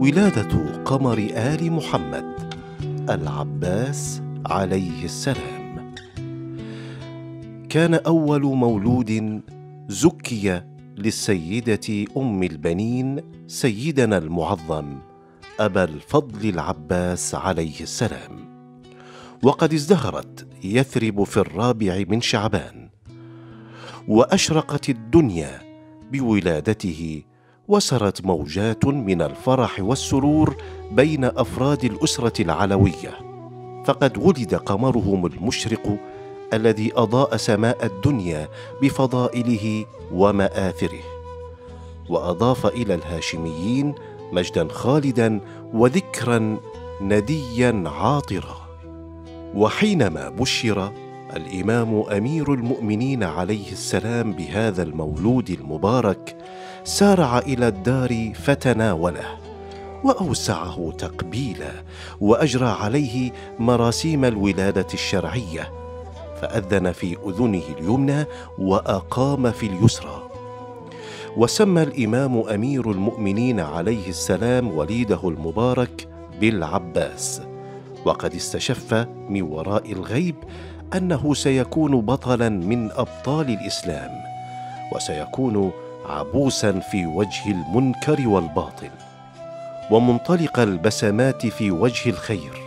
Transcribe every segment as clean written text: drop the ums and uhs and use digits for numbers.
ولادة قمر آل محمد العباس عليه السلام. كان أول مولود زكي للسيدة أم البنين سيدنا المعظم أبا الفضل العباس عليه السلام، وقد ازدهرت يثرب في 4 من شعبان، وأشرقت الدنيا بولادته، وسرت موجات من الفرح والسرور بين أفراد الأسرة العلوية، فقد ولد قمرهم المشرق الذي أضاء سماء الدنيا بفضائله ومآثره، وأضاف إلى الهاشميين مجدا خالدا وذكرا نديا عاطرا. وحينما بشر الإمام أمير المؤمنين عليه السلام بهذا المولود المبارك، سارع إلى الدار فتناوله وأوسعه تقبيلا، وأجرى عليه مراسيم الولادة الشرعية، فأذن في أذنه اليمنى وأقام في اليسرى. وسمى الإمام أمير المؤمنين عليه السلام وليده المبارك بالعباس، وقد استشف من وراء الغيب أنه سيكون بطلا من أبطال الإسلام، وسيكون عبوسا في وجه المنكر والباطل، ومنطلق البسمات في وجه الخير.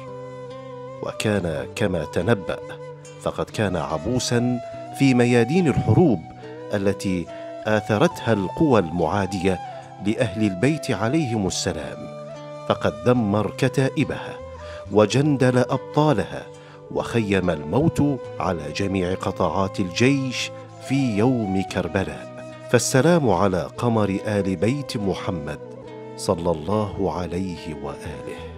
وكان كما تنبأ، فقد كان عبوسا في ميادين الحروب التي آثرتها القوى المعادية لأهل البيت عليهم السلام، فقد دمر كتائبها وجندل أبطالها، وخيم الموت على جميع قطاعات الجيش في يوم كربلاء. فالسلام على قمر آل بيت محمد صلى الله عليه وآله.